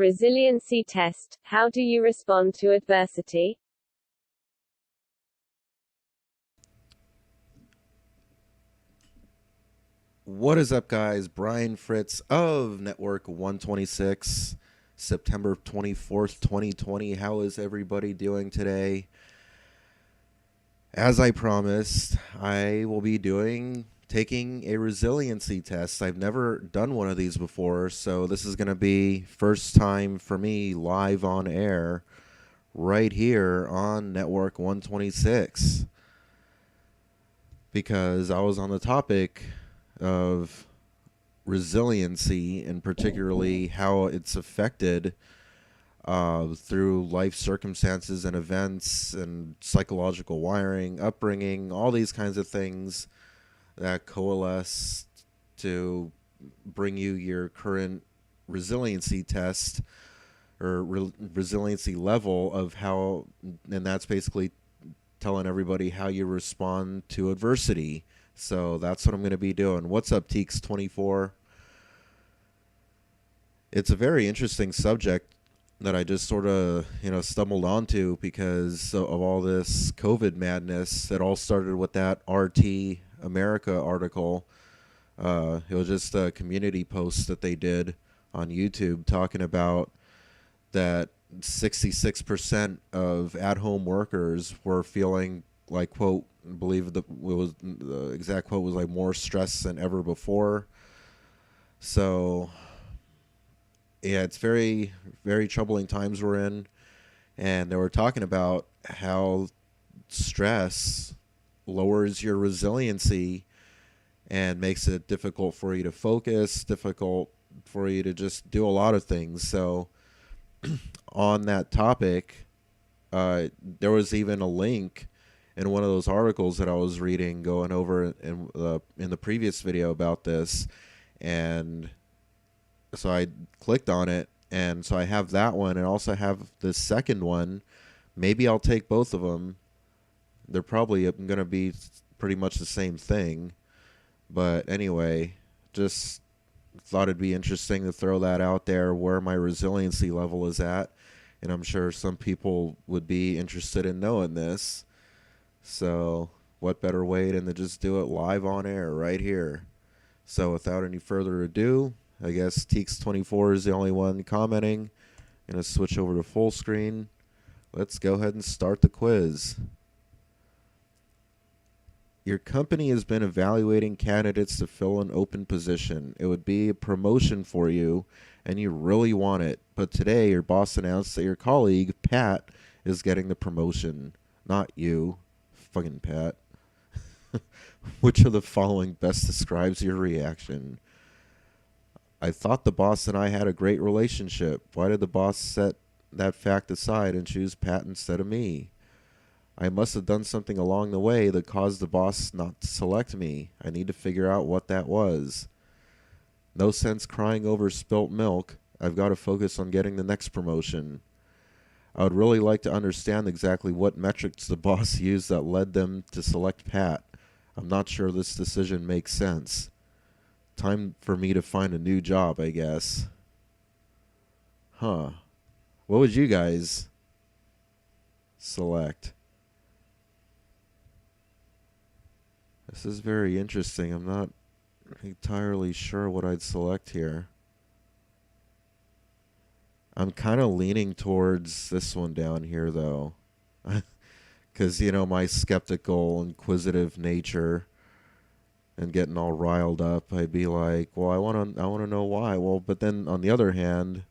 Resiliency test. How do you respond to adversity? What is up, guys? Brian Fritz of Network 126, September 24th, 2020. How is everybody doing today? As I promised, I will be taking a resiliency test. I've never done one of these before, so this is going to be first time for me live on air right here on Network 126 because I was on the topic of resiliency and particularly how it's affected through life circumstances and events and psychological wiring, upbringing, all these kinds of things that coalesce to bring you your current resiliency test or resiliency level of how, and that's basically telling everybody how you respond to adversity. So that's what I'm going to be doing. What's up, Teeks24? It's a very interesting subject that I just sort of, stumbled onto because of all this COVID madness. It all started with that RT America article. It was just a community post that they did on YouTube talking about that 66% of at-home workers were feeling like, quote, I believe the exact quote was like more stress than ever before. So yeah, it's very, very troubling times we're in. And they were talking about how stress lowers your resiliency and makes it difficult for you to focus, difficult for you to just do a lot of things. So on that topic, there was even a link in one of those articles that I was reading going over in the previous video about this. And so I clicked on it, and so I have that one and also have the second one. Maybe I'll take both of them. They're probably going to be pretty much the same thing. But anyway, just thought it'd be interesting to throw that out there where my resiliency level is at. And I'm sure some people would be interested in knowing this. So what better way than to just do it live on air right here. So without any further ado, I guess Teeks24 is the only one commenting. I'm going to switch over to full screen. Let's go ahead and start the quiz. Your company has been evaluating candidates to fill an open position. It would be a promotion for you, and you really want it. But today, your boss announced that your colleague, Pat, is getting the promotion. Not you. Fucking Pat. Which of the following best describes your reaction? I thought the boss and I had a great relationship. Why did the boss set that fact aside and choose Pat instead of me? I must have done something along the way that caused the boss not to select me. I need to figure out what that was. No sense crying over spilt milk. I've got to focus on getting the next promotion. I would really like to understand exactly what metrics the boss used that led them to select Pat. I'm not sure this decision makes sense. Time for me to find a new job, I guess. Huh. What would you guys select? This is very interesting. I'm not entirely sure what I'd select here. I'm kind of leaning towards this one down here, though. Because, my skeptical, inquisitive nature and getting all riled up, I'd be like, well, I want to know why. Well, but then on the other hand,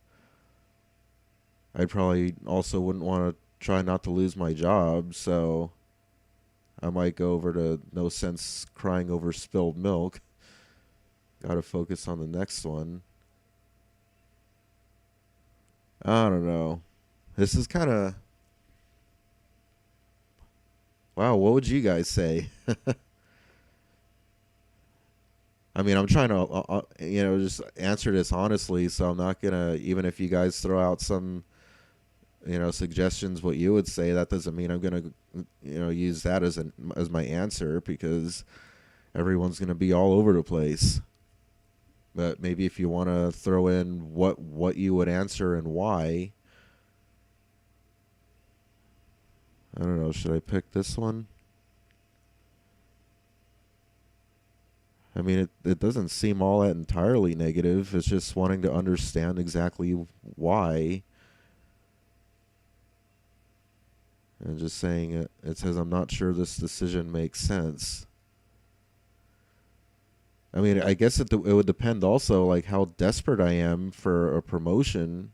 I'd probably also wouldn't want to try not to lose my job, so I might go over to no sense crying over spilled milk. Got to focus on the next one. I don't know. This is kind of... Wow, what would you guys say? I mean, I'm trying to, just answer this honestly, so I'm not going to, even if you guys throw out some, suggestions what you would say, that doesn't mean I'm going to, use that as my answer, because everyone's going to be all over the place. But maybe if you want to throw in what you would answer and why, I don't know, should I pick this one? I mean, it doesn't seem all that entirely negative. It's just wanting to understand exactly why. And just saying it says, I'm not sure this decision makes sense. I mean, I guess it would depend also, like, how desperate I am for a promotion.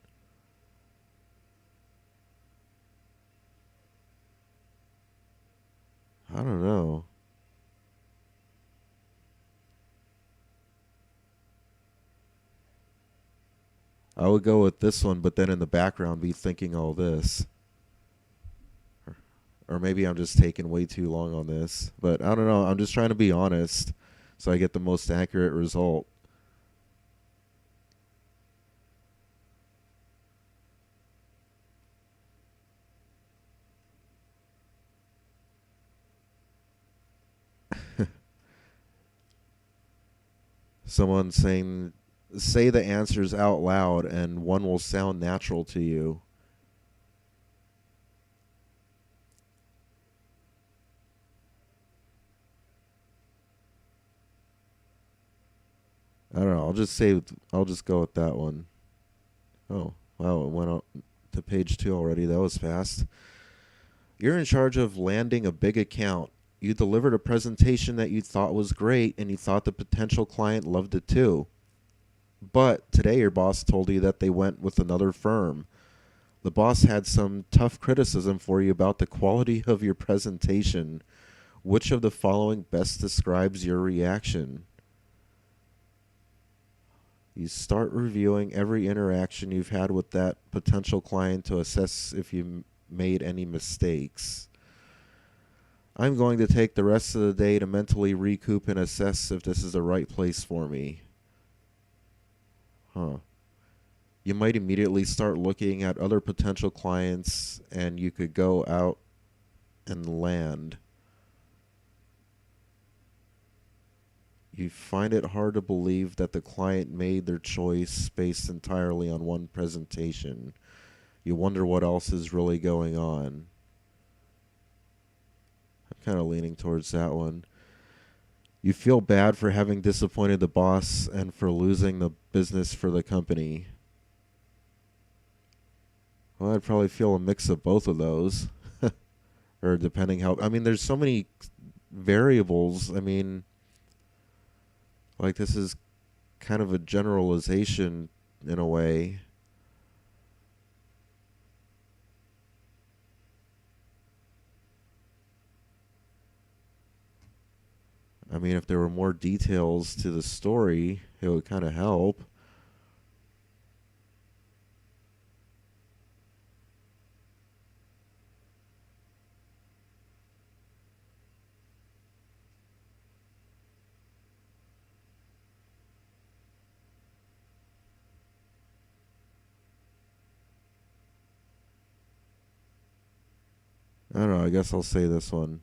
I don't know. I would go with this one, but then in the background be thinking all this. Or maybe I'm just taking way too long on this. But I don't know. I'm just trying to be honest so I get the most accurate result. Someone saying, say the answers out loud and one will sound natural to you. I don't know. I'll just go with that one. Oh, wow. It went up to page 2 already. That was fast. You're in charge of landing a big account. You delivered a presentation that you thought was great and you thought the potential client loved it too. But today your boss told you that they went with another firm. The boss had some tough criticism for you about the quality of your presentation. Which of the following best describes your reaction? You start reviewing every interaction you've had with that potential client to assess if you made any mistakes. I'm going to take the rest of the day to mentally recoup and assess if this is the right place for me. Huh. You might immediately start looking at other potential clients and you could go out and land. You find it hard to believe that the client made their choice based entirely on one presentation. You wonder what else is really going on. I'm kind of leaning towards that one. You feel bad for having disappointed the boss and for losing the business for the company. Well, I'd probably feel a mix of both of those. Or depending how, I mean, there's so many variables. I mean, like this is kind of a generalization in a way. I mean, if there were more details to the story, it would kind of help. I don't know. I guess I'll say this one.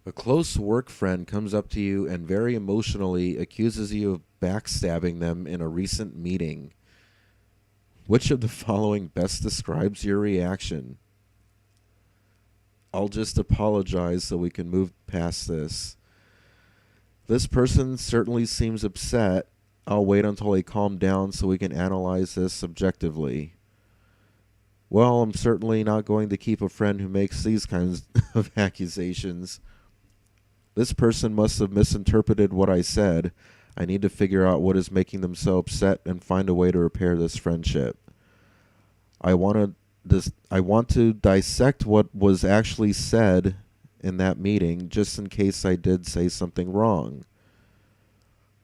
A close work friend comes up to you and very emotionally accuses you of backstabbing them in a recent meeting. Which of the following best describes your reaction? I'll just apologize so we can move past this. This person certainly seems upset. I'll wait until they calm down so we can analyze this objectively. Well, I'm certainly not going to keep a friend who makes these kinds of accusations. This person must have misinterpreted what I said. I need to figure out what is making them so upset and find a way to repair this friendship. I want to dissect what was actually said in that meeting just in case I did say something wrong.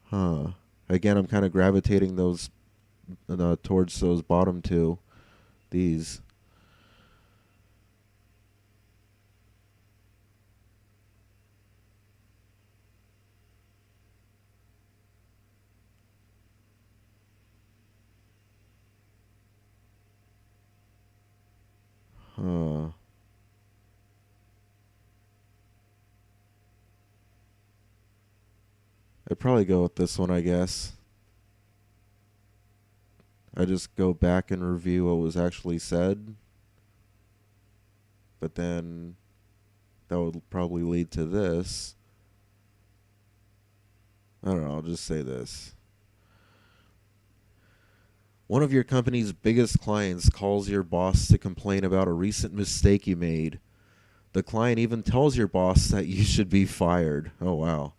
Huh. Again, I'm kind of gravitating those towards those bottom two. These. Huh. I'd probably go with this one, I guess. I just go back and review what was actually said, but then that would probably lead to this. I don't know, I'll just say this. One of your company's biggest clients calls your boss to complain about a recent mistake you made. The client even tells your boss that you should be fired. Oh, wow.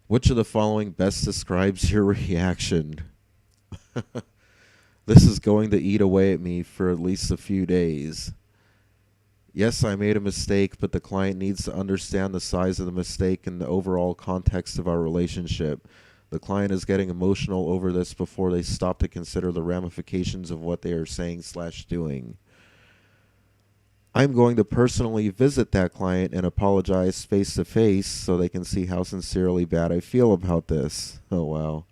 Which of the following best describes your reaction? This is going to eat away at me for at least a few days. Yes, I made a mistake, but the client needs to understand the size of the mistake and the overall context of our relationship. The client is getting emotional over this before they stop to consider the ramifications of what they are saying/doing. I'm going to personally visit that client and apologize face to face so they can see how sincerely bad I feel about this. Oh, wow.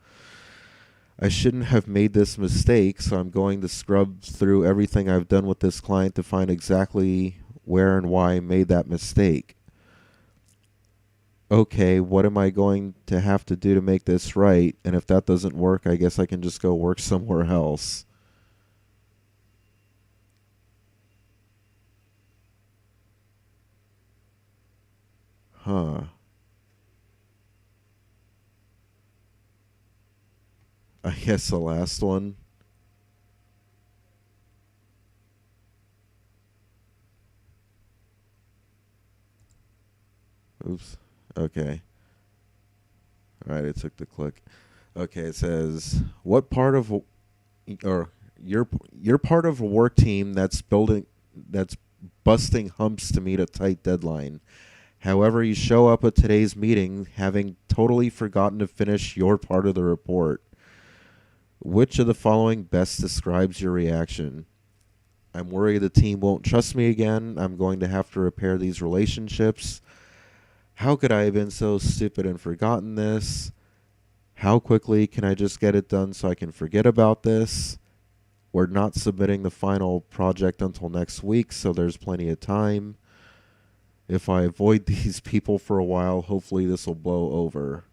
I shouldn't have made this mistake, so I'm going to scrub through everything I've done with this client to find exactly where and why I made that mistake. Okay, what am I going to have to do to make this right? And if that doesn't work, I guess I can just go work somewhere else. Huh. I guess the last one. Oops. Okay. All right, it took the click. Okay, it says what part of or you're part of a work team that's busting humps to meet a tight deadline. However, you show up at today's meeting having totally forgotten to finish your part of the report. Which of the following best describes your reaction? I'm worried the team won't trust me again. I'm going to have to repair these relationships. How could I have been so stupid and forgotten this? How quickly can I just get it done so I can forget about this? We're not submitting the final project until next week, so there's plenty of time. If I avoid these people for a while, hopefully this will blow over.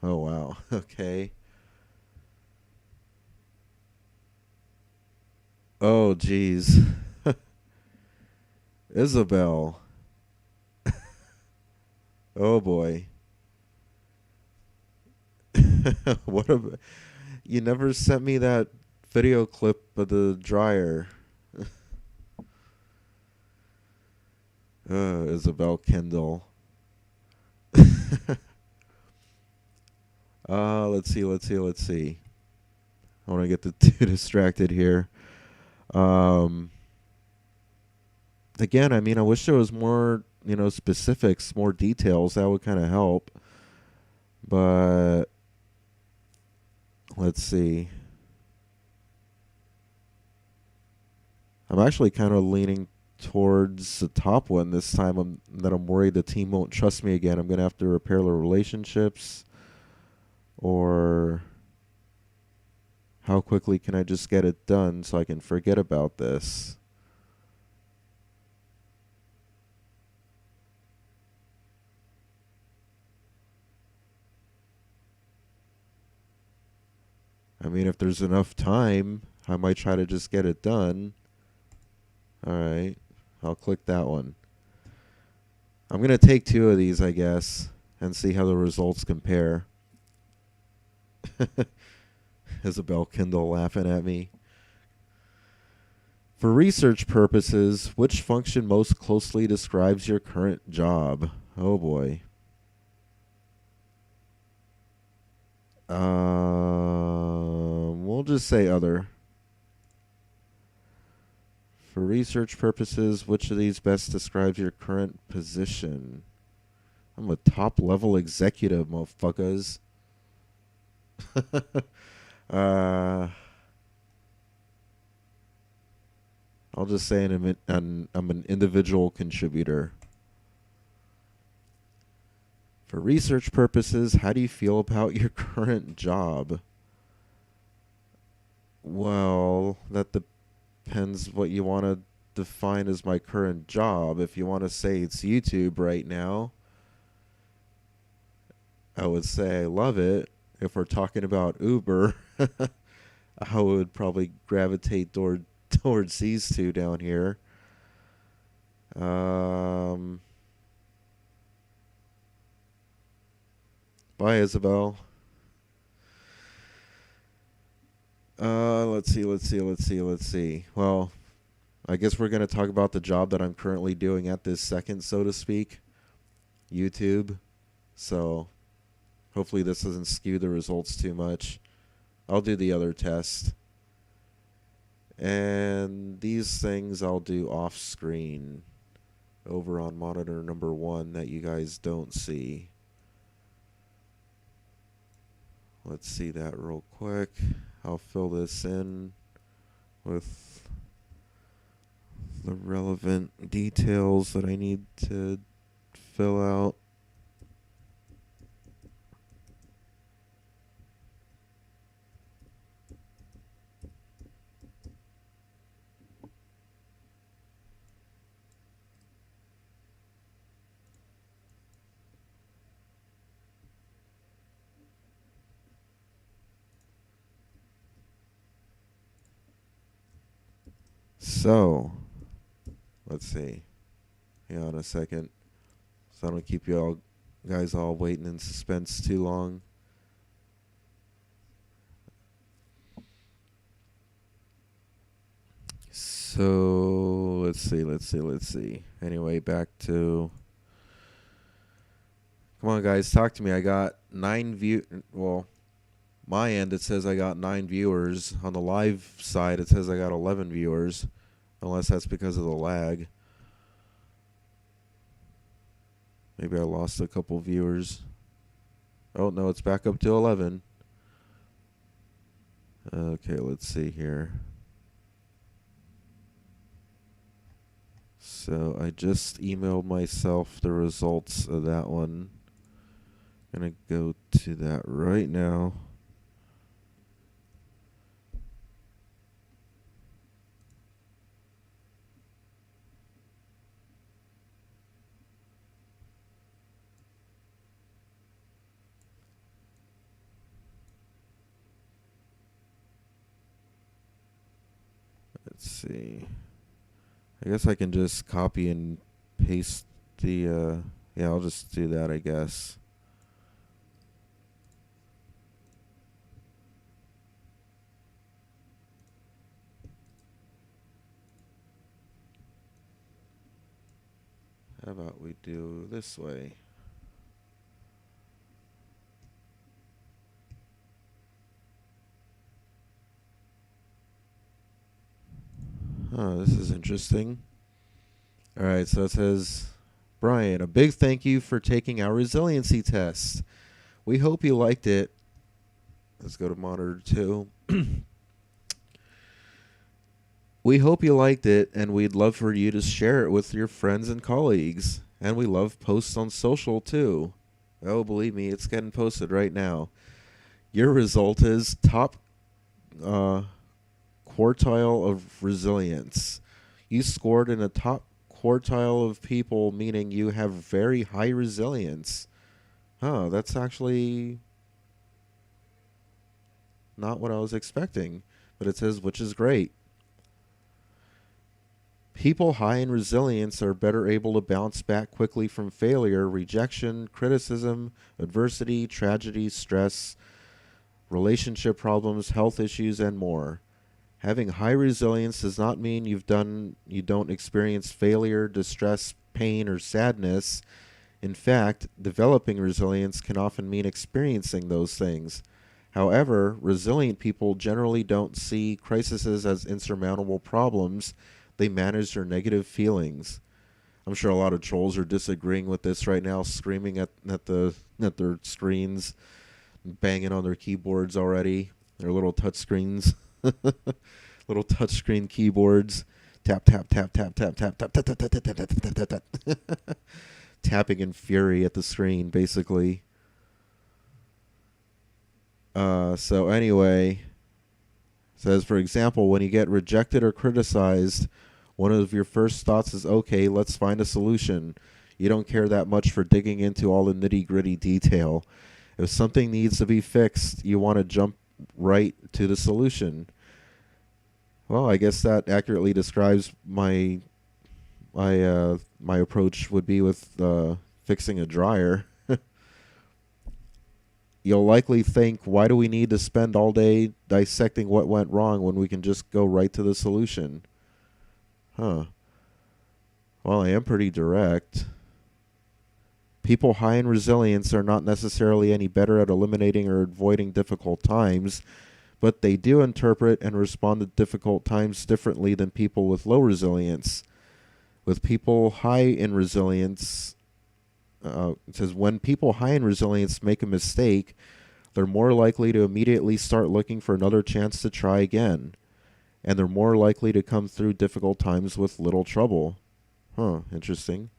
Oh, wow. Okay. Oh, geez. Isabel. Oh, boy. What a... You never sent me that video clip of the dryer. Isabel Kendall. Let's see. I want to get too distracted here. Um, Again, I mean, I wish there was more, specifics, more details. That would kind of help. But let's see. I'm actually kind of leaning towards the top one this time. That I'm worried the team won't trust me again. I'm going to have to repair the relationships. Or how quickly can I just get it done so I can forget about this? I mean, if there's enough time, I might try to just get it done. All right. I'll click that one. I'm going to take two of these, I guess, and see how the results compare. Isabel Kindle laughing at me. For research purposes, which function most closely describes your current job? Oh boy. We'll just say other. For research purposes, which of these best describes your current position? I'm a top level executive, motherfuckers. uh, I'll just say I'm an individual contributor. For research purposes, how do you feel about your current job? Well, that depends what you want to define as my current job. If you want to say it's YouTube right now, I would say I love it. If we're talking about Uber, I would probably gravitate towards these two down here. Um, Bye, Isabel. Let's see. Well, I guess we're going to talk about the job that I'm currently doing at this second, so to speak, YouTube. So hopefully this doesn't skew the results too much. I'll do the other test. And these things I'll do off screen over on monitor number 1 that you guys don't see. Let's see that real quick. I'll fill this in with the relevant details that I need to fill out. So, let's see. Hang on a second. So I don't keep you all guys all waiting in suspense too long. So, let's see. Anyway, back to... Come on, guys, talk to me. I got 9 Well, my end, it says I got 9 viewers. On the live side, it says I got 11 viewers. Unless that's because of the lag. Maybe I lost a couple viewers. Oh, no, it's back up to 11. Okay, let's see here. So I just emailed myself the results of that one. I'm going to go to that right now. Let's see. I guess I can just copy and paste the, yeah, I'll just do that, I guess. How about we do this way? This is interesting. Alright, so it says, Brian, a big thank you for taking our resiliency test. We hope you liked it. Let's go to monitor 2. We hope you liked it, and we'd love for you to share it with your friends and colleagues. And we love posts on social, too. Oh, believe me, it's getting posted right now. Your result is top quartile of resilience. You scored in the top quartile of people, meaning you have very high resilience. Oh, that's actually not what I was expecting. But it says, which is great. People high in resilience are better able to bounce back quickly from failure, rejection, criticism, adversity, tragedy, stress, relationship problems, health issues, and more. Having high resilience does not mean you don't experience failure, distress, pain, or sadness. In fact, developing resilience can often mean experiencing those things. However, resilient people generally don't see crises as insurmountable problems. They manage their negative feelings. I'm sure a lot of trolls are disagreeing with this right now, screaming at their screens, banging on their keyboards already. Their little touch screens, little touch screen keyboards. Tap tap tap tap tap tap tap tap tap tap tap tap tap tap. Tapping in fury at the screen, basically. So anyway, says, for example, when you get rejected or criticized, one of your first thoughts is, okay, let's find a solution. You don't care that much for digging into all the nitty-gritty detail. If something needs to be fixed, you want to jump right to the solution. Well, I guess that accurately describes my approach would be with fixing a dryer. You'll likely think, why do we need to spend all day dissecting what went wrong when we can just go right to the solution? Huh. Well, I am pretty direct. People high in resilience are not necessarily any better at eliminating or avoiding difficult times, but they do interpret and respond to difficult times differently than people with low resilience. With people high in resilience, it says when people high in resilience make a mistake, they're more likely to immediately start looking for another chance to try again, and they're more likely to come through difficult times with little trouble. Huh, interesting.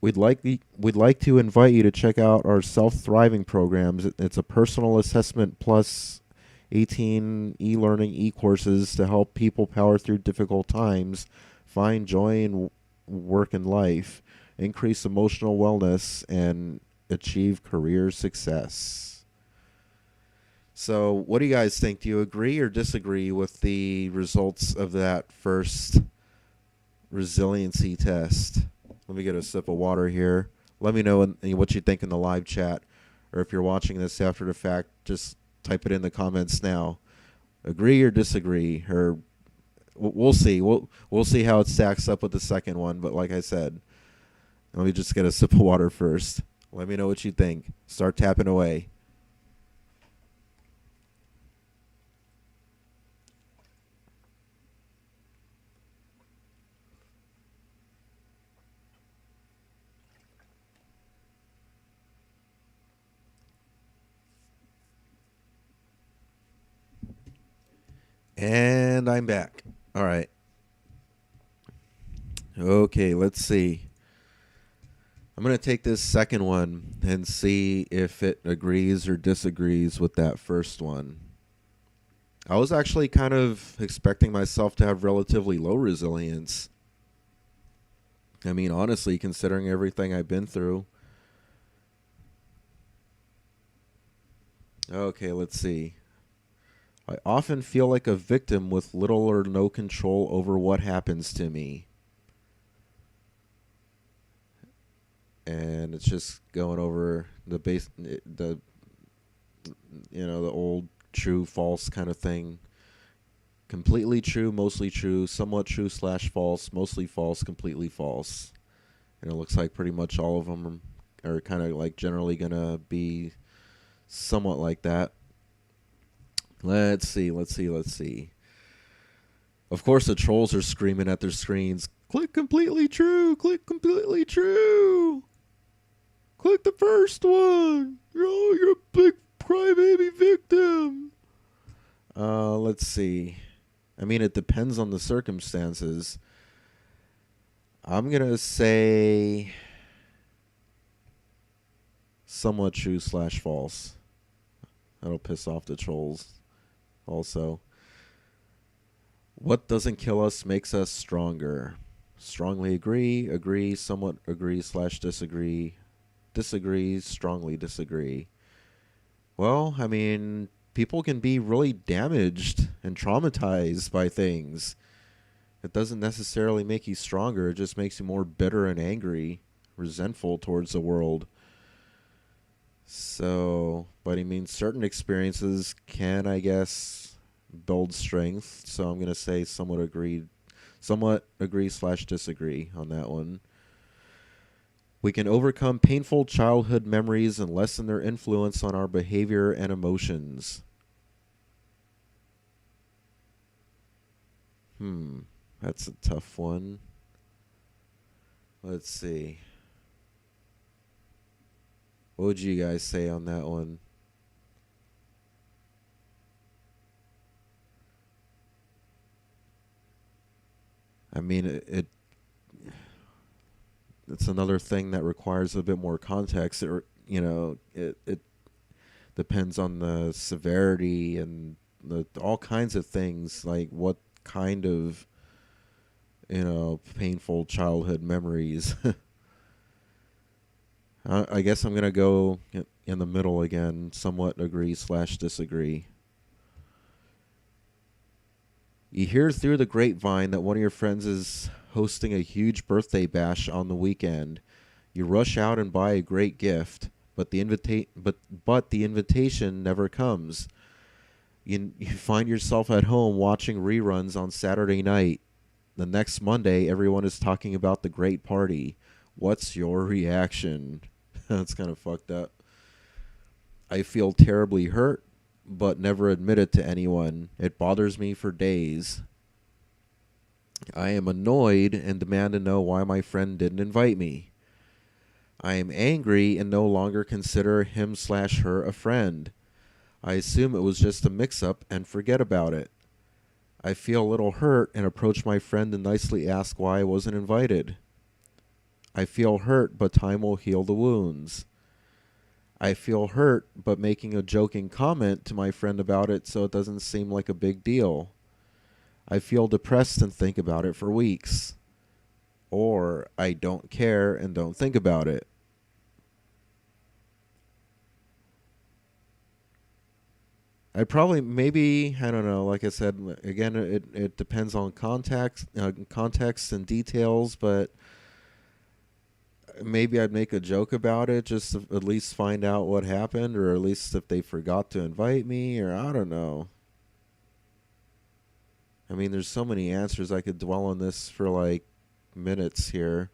We'd like to invite you to check out our self-thriving programs. It's a personal assessment plus 18 e-learning e-courses to help people power through difficult times, find joy in work and life, increase emotional wellness, and achieve career success. So, what do you guys think? Do you agree or disagree with the results of that first resiliency test? Let me get a sip of water here. Let me know what you think in the live chat, or if you're watching this after the fact, just type it in the comments now. Agree or disagree, or we'll see. We'll see how it stacks up with the second one. But like I said, let me just get a sip of water first. Let me know what you think. Start tapping away. And I'm back. All right. Okay, let's see. I'm going to take this second one and see if it agrees or disagrees with that first one. I was actually kind of expecting myself to have relatively low resilience. I mean, honestly, considering everything I've been through. Okay, let's see. I often feel like a victim with little or no control over what happens to me. And it's just going over the the old true false kind of thing. Completely true, mostly true, somewhat true slash false, mostly false, completely false. And it looks like pretty much all of them are kind of like generally gonna be somewhat like that. Let's see. Of course, the trolls are screaming at their screens. Click completely true. Click completely true. Click the first one. You're a big crybaby victim. Let's see. I mean, it depends on the circumstances. I'm gonna say somewhat true slash false. That'll piss off the trolls. Also, what doesn't kill us makes us stronger. Strongly agree, somewhat agree slash disagree, disagree, strongly disagree. Well, I mean, people can be really damaged and traumatized by things. It doesn't necessarily make you stronger, it just makes you more bitter and angry, resentful towards the world. So, but I mean, certain experiences can, I guess, build strength. So I'm going to say somewhat agree slash disagree on that one. We can overcome painful childhood memories and lessen their influence on our behavior and emotions. That's a tough one. Let's see. What would you guys say on that one? I mean, it's another thing that requires a bit more context. It depends on the severity and all kinds of things, like what kind of painful childhood memories. I guess I'm gonna go in the middle again, somewhat agree slash disagree. You hear through the grapevine that one of your friends is hosting a huge birthday bash on the weekend. You rush out and buy a great gift, but the invitation never comes. You find yourself at home watching reruns on Saturday night. The next Monday, everyone is talking about the great party. What's your reaction? That's kind of fucked up. I feel terribly hurt, but never admit it to anyone. It bothers me for days. I am annoyed and demand to know why my friend didn't invite me. I am angry and no longer consider him/her a friend. I assume it was just a mix-up and forget about it. I feel a little hurt and approach my friend to nicely ask why I wasn't invited. I feel hurt, but time will heal the wounds. I feel hurt, but making a joking comment to my friend about it so it doesn't seem like a big deal. I feel depressed and think about it for weeks. Or I don't care and don't think about it. I don't know, like I said, again, it depends on context and details, but maybe I'd make a joke about it just to at least find out what happened, or at least if they forgot to invite me, or I don't know. I mean, there's so many answers. I could dwell on this for like minutes here.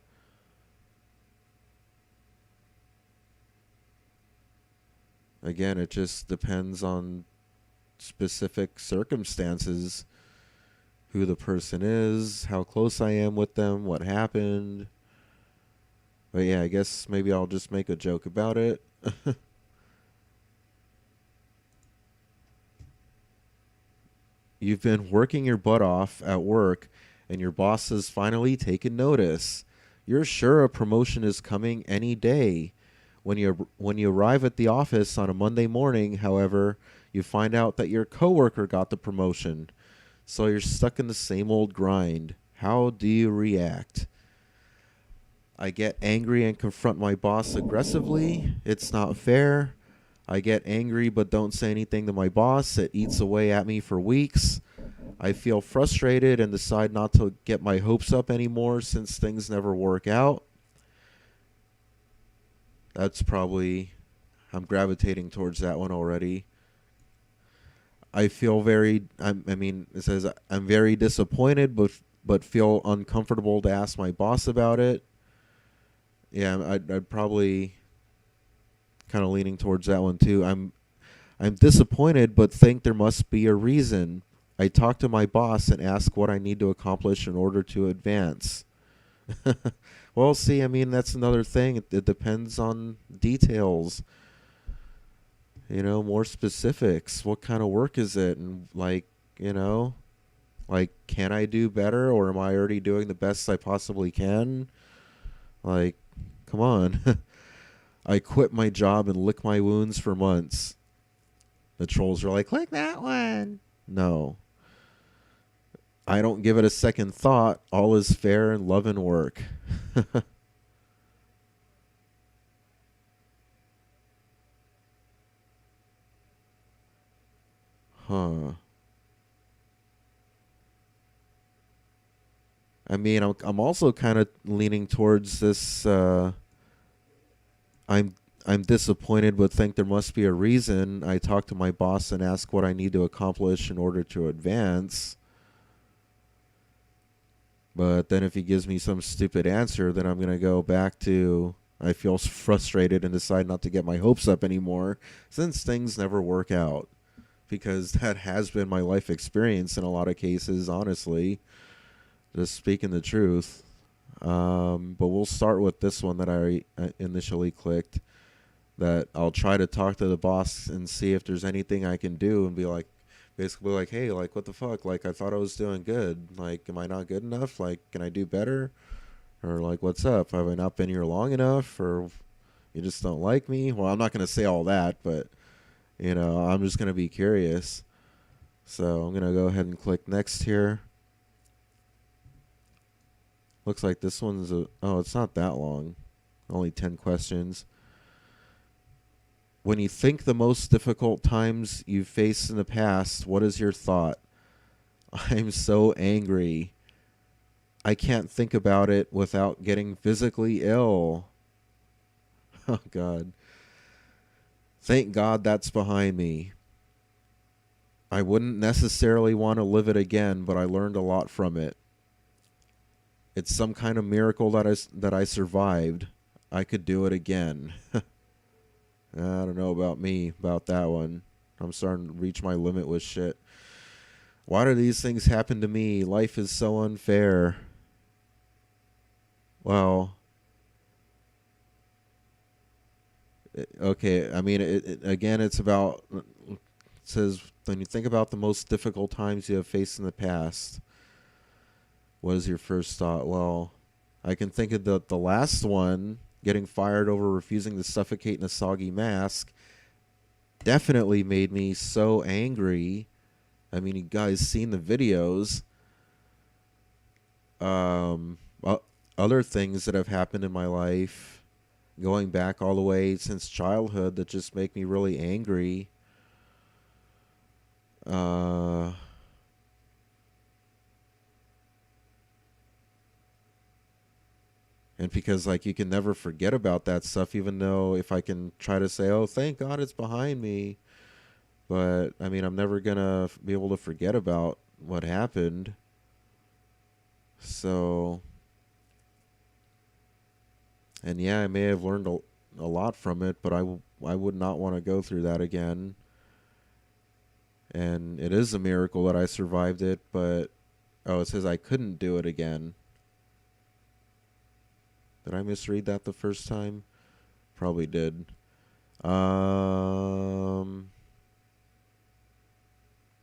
Again, it just depends on specific circumstances, who the person is, how close I am with them, what happened. But yeah, I guess maybe I'll just make a joke about it. You've been working your butt off at work and your boss has finally taken notice. You're sure a promotion is coming any day. When you arrive at the office on a Monday morning, however, you find out that your coworker got the promotion. So you're stuck in the same old grind. How do you react? I get angry and confront my boss aggressively. It's not fair. I get angry but don't say anything to my boss. It eats away at me for weeks. I feel frustrated and decide not to get my hopes up anymore since things never work out. That's probably, I'm gravitating towards that one already. It says, I'm very disappointed but feel uncomfortable to ask my boss about it. Yeah, I'd probably kind of leaning towards that one too. I'm disappointed but think there must be a reason. I talk to my boss and ask what I need to accomplish in order to advance. Well, see, I mean, that's another thing. It depends on details. More specifics. What kind of work is it? And you know, can I do better, or am I already doing the best I possibly can? Like, come on. I quit my job and lick my wounds for months. The trolls are like, click that one. No. I don't give it a second thought. All is fair in love and work. Huh. I mean, I'm also kind of leaning towards this. I'm I'm disappointed, but think there must be a reason. I talk to my boss and ask what I need to accomplish in order to advance. But then if he gives me some stupid answer, then I'm gonna go back to I feel frustrated and decide not to get my hopes up anymore, since things never work out. Because that has been my life experience in a lot of cases, honestly. Just speaking the truth. But we'll start with this one that I initially clicked. That I'll try to talk to the boss and see if there's anything I can do, and be like, basically like, hey, like, what the fuck? Like, I thought I was doing good. Like, am I not good enough? Like, can I do better? Or like, what's up? Have I not been here long enough? Or you just don't like me? Well, I'm not going to say all that, but, I'm just going to be curious. So I'm going to go ahead and click next here. Looks like this one's oh, it's not that long. Only 10 questions. when you think the most difficult times you've faced in the past, what is your thought? I'm so angry. I can't think about it without getting physically ill. Oh, God. Thank God that's behind me. I wouldn't necessarily want to live it again, but I learned a lot from it. It's some kind of miracle that I survived. I could do it again. I don't know about me, about that one. I'm starting to reach my limit with shit. Why do these things happen to me? Life is so unfair. Well, okay. I mean, again, it's about. It says when you think about the most difficult times you have faced in the past, what is your first thought? Well, I can think of the last one, getting fired over refusing to suffocate in a soggy mask. Definitely made me so angry. I mean, you guys seen the videos. Um, Other things that have happened in my life, going back all the way since childhood, that just make me really angry. Uh, and because like you can never forget about that stuff, even though if I can try to say, "Oh, thank God it's behind me," but I mean, I'm never gonna be able to forget about what happened. So, and yeah, I may have learned a lot from it, but I would not want to go through that again. And it is a miracle that I survived it, but oh, it says I couldn't do it again. Did I misread that the first time? Probably did. Um,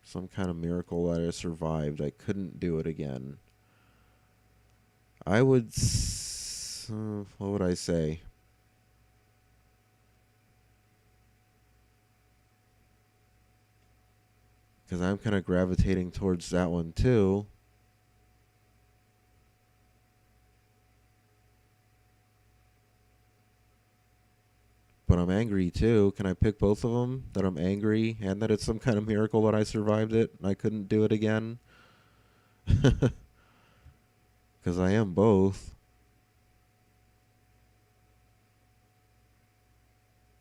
some kind of miracle that I survived. I couldn't do it again. I would. What would I say? Because I'm kind of gravitating towards that one too. But I'm angry too. Can I pick both of them? That I'm angry and that it's some kind of miracle that I survived it and I couldn't do it again? Because I am both.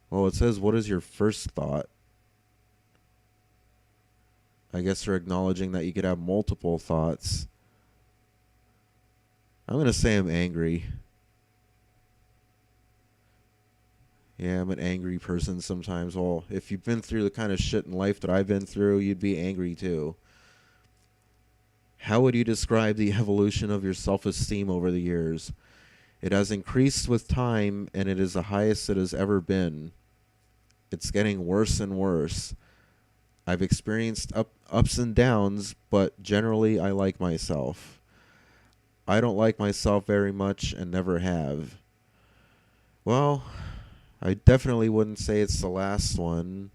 Well, it says, what is your first thought? I guess they're acknowledging that you could have multiple thoughts. I'm going to say I'm angry. Yeah, I'm an angry person sometimes. Well, if you've been through the kind of shit in life that I've been through, you'd be angry too. How would you describe the evolution of your self-esteem over the years? It has increased with time, and it is the highest it has ever been. It's getting worse and worse. I've experienced ups and downs, but generally I like myself. I don't like myself very much and never have. Well, I definitely wouldn't say it's the last one.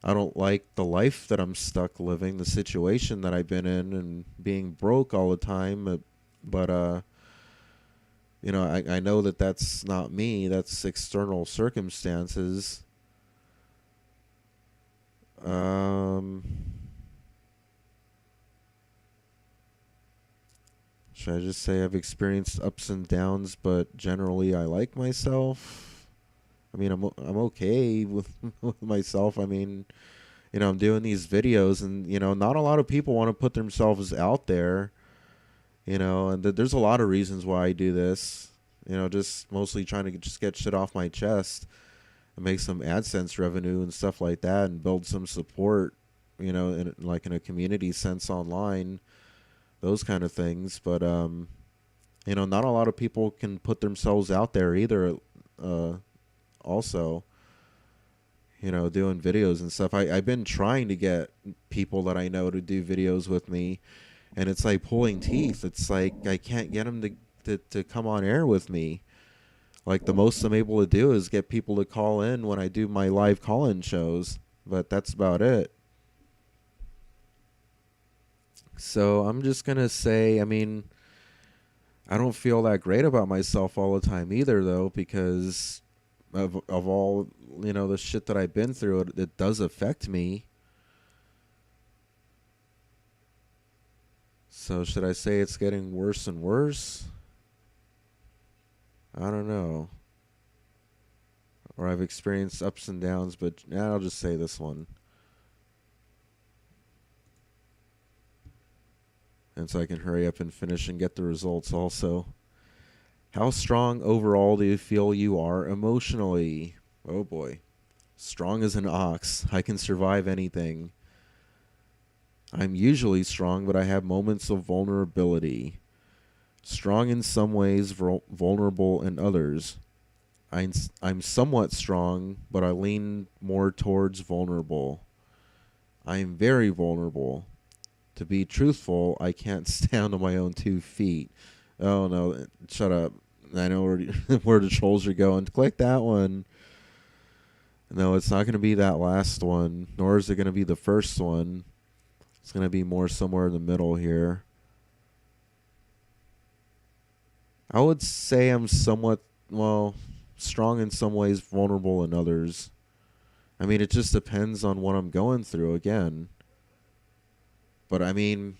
I don't like the life that I'm stuck living, the situation that I've been in, and being broke all the time. But I know that that's not me. That's external circumstances. Um, should I just say I've experienced ups and downs, but generally I like myself? I mean, I'm okay with with myself. I mean, I'm doing these videos, and not a lot of people want to put themselves out there. And there's a lot of reasons why I do this. Just mostly trying to just get shit off my chest and make some AdSense revenue and stuff like that, and build some support. In a community sense online, those kind of things. But not a lot of people can put themselves out there either. Also, doing videos and stuff. I've been trying to get people that I know to do videos with me, and it's like pulling teeth. It's like I can't get them to come on air with me. Like the most I'm able to do is get people to call in when I do my live call-in shows, but that's about it. So I'm just going to say, I mean, I don't feel that great about myself all the time either, though, because of all, the shit that I've been through, it does affect me. So should I say it's getting worse and worse? I don't know. Or I've experienced ups and downs, but I'll just say this one. And so I can hurry up and finish and get the results also. How strong overall do you feel you are emotionally? Oh boy. Strong as an ox. I can survive anything. I'm usually strong, but I have moments of vulnerability. Strong in some ways, vulnerable in others. I'm somewhat strong, but I lean more towards vulnerable. I am very vulnerable. To be truthful, I can't stand on my own 2 feet. Oh no, shut up. I know where, where the trolls are going. Click that one. No, it's not going to be that last one, nor is it going to be the first one. It's going to be more somewhere in the middle here. I would say I'm somewhat, strong in some ways, vulnerable in others. I mean, it just depends on what I'm going through again. But I mean,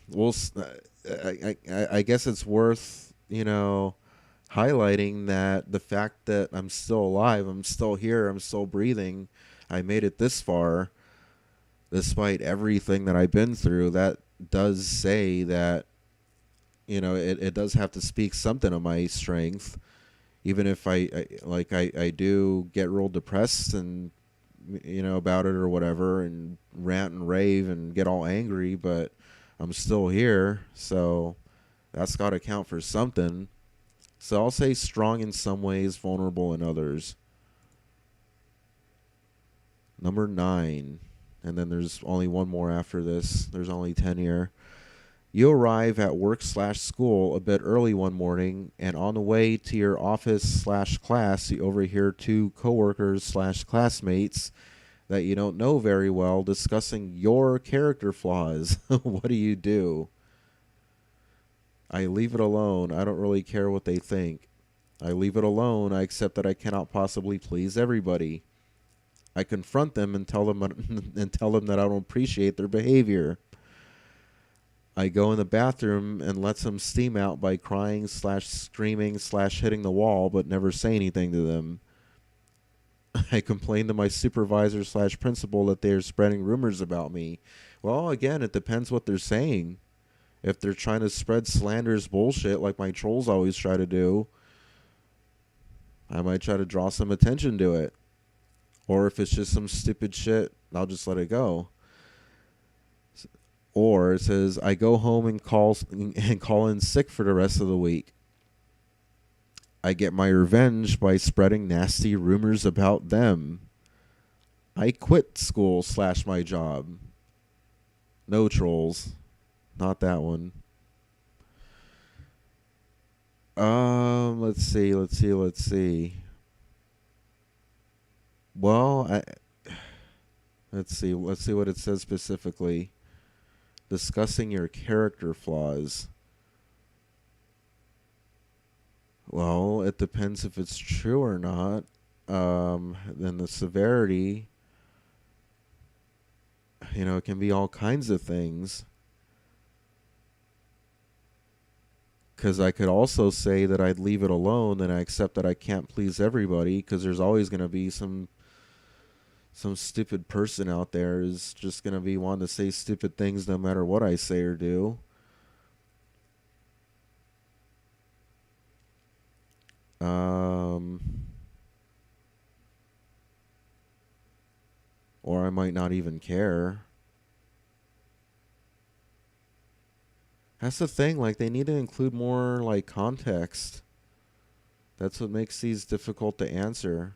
I guess it's worth, highlighting that the fact that I'm still alive, I'm still here, I'm still breathing, I made it this far, despite everything that I've been through. That does say that, it does have to speak something of my strength, even if I do get real depressed and about it or whatever, and rant and rave and get all angry, but I'm still here, so that's got to count for something. So I'll say strong in some ways, vulnerable in others. Number 9, and then there's only one more after this. There's only 10 here. You arrive at work/school a bit early one morning, and on the way to your office/class, you overhear 2 coworkers/classmates that you don't know very well discussing your character flaws. What do you do? I leave it alone. I don't really care what they think. I leave it alone. I accept that I cannot possibly please everybody. I confront them and tell them that I don't appreciate their behavior. I go in the bathroom and let some steam out by crying/screaming/hitting the wall, but never say anything to them. I complain to my supervisor/principal that they are spreading rumors about me. Well, again, it depends what they're saying. If they're trying to spread slanderous bullshit like my trolls always try to do, I might try to draw some attention to it. Or if it's just some stupid shit, I'll just let it go. Or it says, I go home and call in sick for the rest of the week. I get my revenge by spreading nasty rumors about them. I quit school/my job. No trolls. Not that one. Let's see. Well, let's see what it says specifically. Discussing your character flaws. Well, it depends if it's true or not. Then the severity, it can be all kinds of things. Because I could also say that I'd leave it alone and I accept that I can't please everybody, because there's always going to be some stupid person out there who's just going to be wanting to say stupid things no matter what I say or do. Or I might not even care. That's the thing, like, they need to include more, like, context. That's what makes these difficult to answer.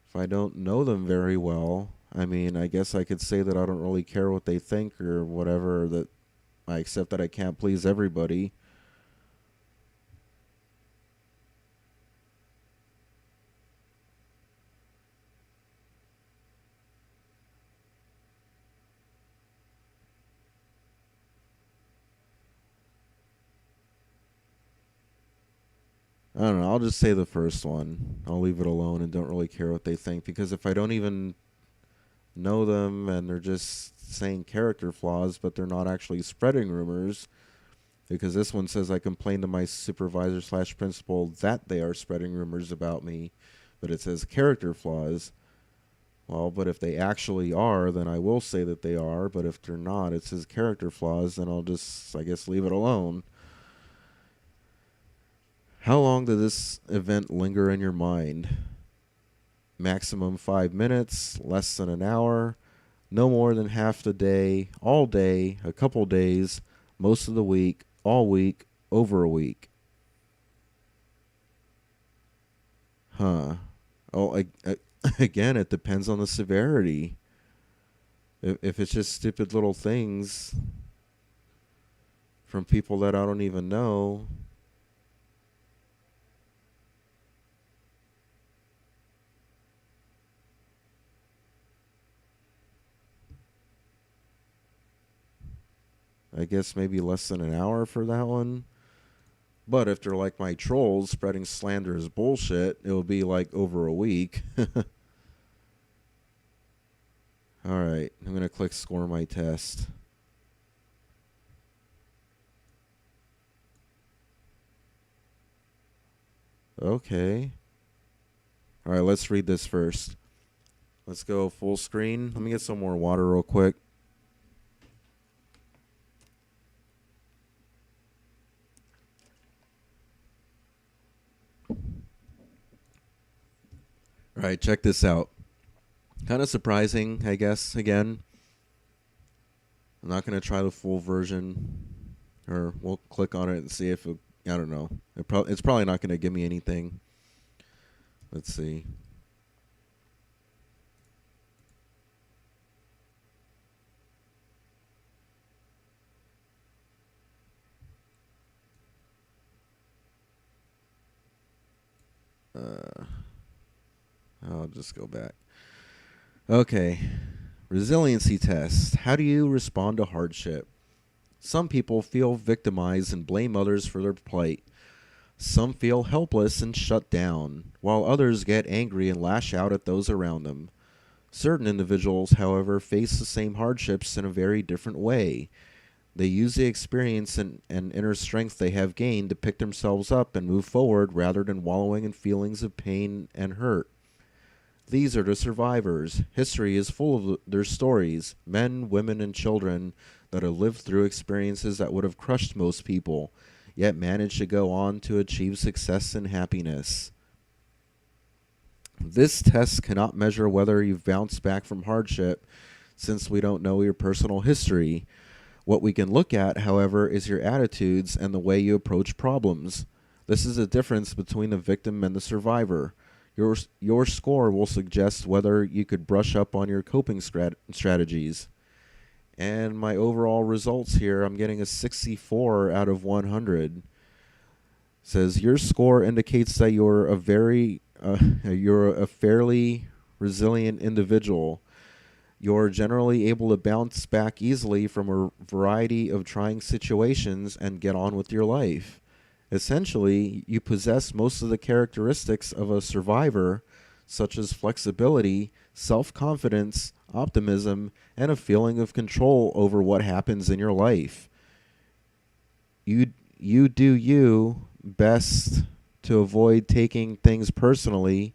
If I don't know them very well, I mean, I guess I could say that I don't really care what they think or whatever, that I accept that I can't please everybody. I don't know. I'll just say the first one. I'll leave it alone and don't really care what they think, because if I don't even know them and they're just saying character flaws, but they're not actually spreading rumors, because this one says I complained to my supervisor slash principal that they are spreading rumors about me, but it says character flaws. Well, but if they actually are, then I will say that they are. But if they're not, it says character flaws, then I'll just, I guess, leave it alone. How long did this event linger in your mind? Maximum 5 minutes, less than an hour, no more than half the day, all day, a couple days, most of the week, all week, over a week. Huh. Oh, again, it depends on the severity. If it's just stupid little things from people that I don't even know, I guess maybe less than an hour for that one. But if they're like my trolls spreading slanderous bullshit, it will be like over a week. Alright, I'm going to click score my test. Okay. Alright, let's read this first. Let's go full screen. Let me get some more water real quick. Alright, check this out. Kind of surprising, I guess, again. I'm not going to try the full version. Or we'll click on it and see if it, I don't know. It's probably not going to give me anything. Let's see. I'll just go back. Okay. Resiliency test. How do you respond to hardship? Some people feel victimized and blame others for their plight. Some feel helpless and shut down, while others get angry and lash out at those around them. Certain individuals, however, face the same hardships in a very different way. They use the experience and inner strength they have gained to pick themselves up and move forward rather than wallowing in feelings of pain and hurt. These are the survivors. History is full of their stories, men, women, and children that have lived through experiences that would have crushed most people, yet managed to go on to achieve success and happiness. This test cannot measure whether you've bounced back from hardship, since we don't know your personal history. What we can look at, however, is your attitudes and the way you approach problems. This is the difference between the victim and the survivor. Your score will suggest whether you could brush up on your coping strategies. And my overall results here, I'm getting a 64 out of 100. Says your score indicates that you're a fairly resilient individual. You're generally able to bounce back easily from a variety of trying situations and get on with your life. Essentially, you possess most of the characteristics of a survivor, such as flexibility, self-confidence, optimism, and a feeling of control over what happens in your life. You do you best to avoid taking things personally.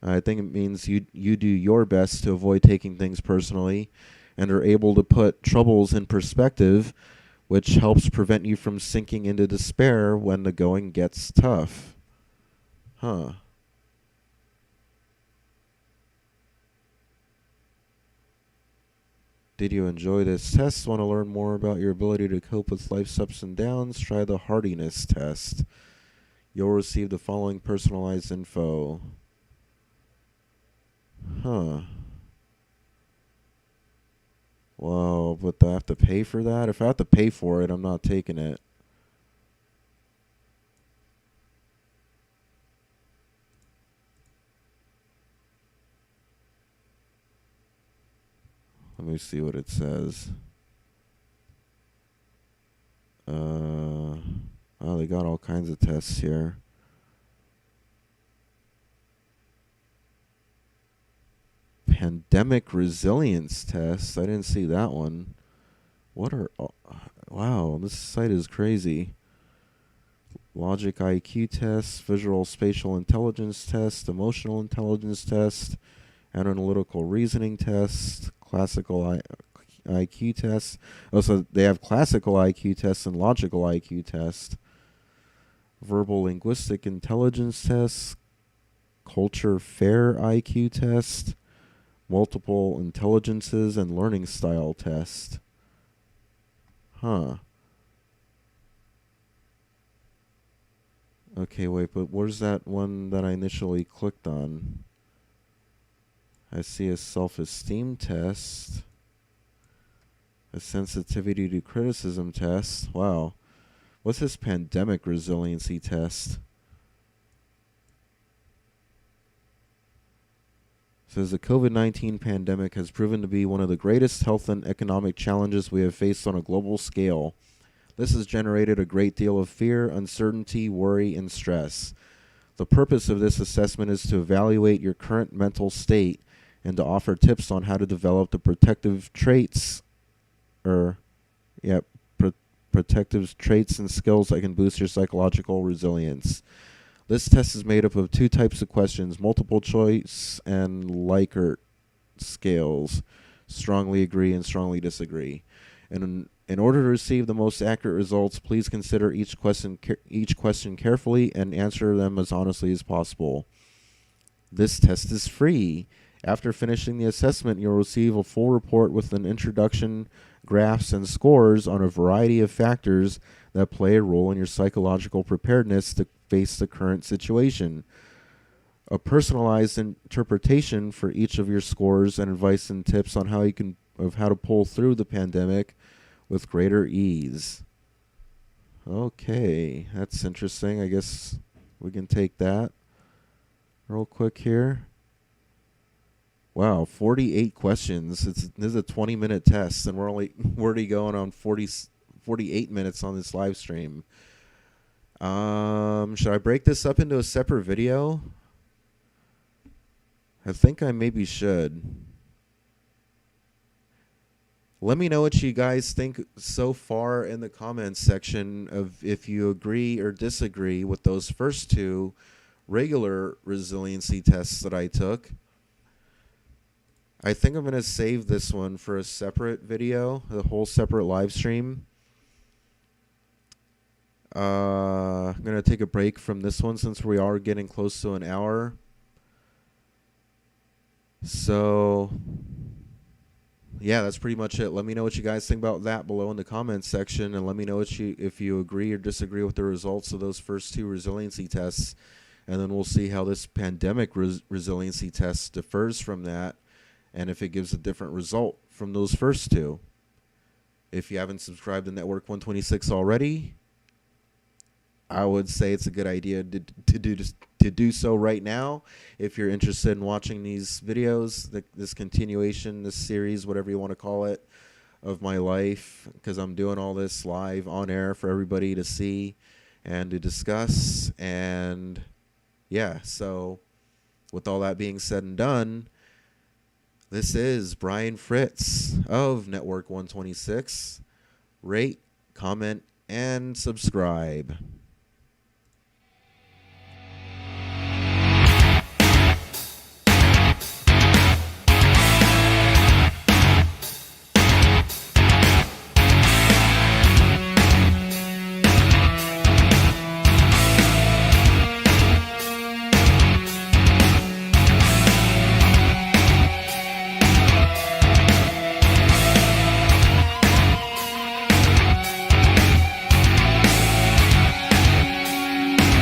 I think it means you do your best to avoid taking things personally and are able to put troubles in perspective, which helps prevent you from sinking into despair when the going gets tough. Huh. Did you enjoy this test? Want to learn more about your ability to cope with life's ups and downs? Try the hardiness test. You'll receive the following personalized info. Huh. Well, but do I have to pay for that? If I have to pay for it, I'm not taking it. Let me see what it says. Oh, they got all kinds of tests here. Pandemic resilience test. I didn't see that one. What are... wow, this site is crazy. Logic IQ test, visual spatial intelligence test, emotional intelligence test, analytical reasoning test, classical IQ test. Oh, so they have classical IQ test and logical IQ test. Verbal linguistic intelligence test, culture fair IQ test, multiple intelligences and learning style test. Huh. Okay, wait, but where's that one that I initially clicked on? I see a self-esteem test, a sensitivity to criticism test. Wow. What's this pandemic resiliency test? It says the COVID-19 pandemic has proven to be one of the greatest health and economic challenges we have faced on a global scale. This has generated a great deal of fear, uncertainty, worry, and stress. The purpose of this assessment is to evaluate your current mental state and to offer tips on how to develop the protective traits protective traits and skills that can boost your psychological resilience. This test is made up of 2 types of questions, multiple choice and Likert scales, strongly agree and strongly disagree. And in order to receive the most accurate results, please consider each question carefully and answer them as honestly as possible. This test is free. After finishing the assessment, you'll receive a full report with an introduction, graphs, and scores on a variety of factors that play a role in your psychological preparedness to face the current situation. A personalized interpretation for each of your scores and advice and tips on how to pull through the pandemic with greater ease. Okay, that's interesting. I guess we can take that real quick here. Wow, 48 questions. This is a 20-minute test, and we're already going on 48 minutes on this live stream. Should I break this up into a separate video? I think I maybe should. Let me know what you guys think so far in the comments section of if you agree or disagree with those first 2 regular resiliency tests that I took. I think I'm going to save this one for a separate video, a whole separate live stream. I'm going to take a break from this one since we are getting close to an hour. So, yeah, that's pretty much it. Let me know what you guys think about that below in the comments section, and let me know if you agree or disagree with the results of those first 2 resiliency tests, and then we'll see how this pandemic resiliency test differs from that, and if it gives a different result from those first 2. If you haven't subscribed to Network 126 already, I would say it's a good idea to do so right now. If you're interested in watching these videos, this continuation, this series, whatever you want to call it, of my life, because I'm doing all this live on air for everybody to see and to discuss. And yeah, so with all that being said and done, this is Brian Fritz of Network 126. Rate, comment, and subscribe.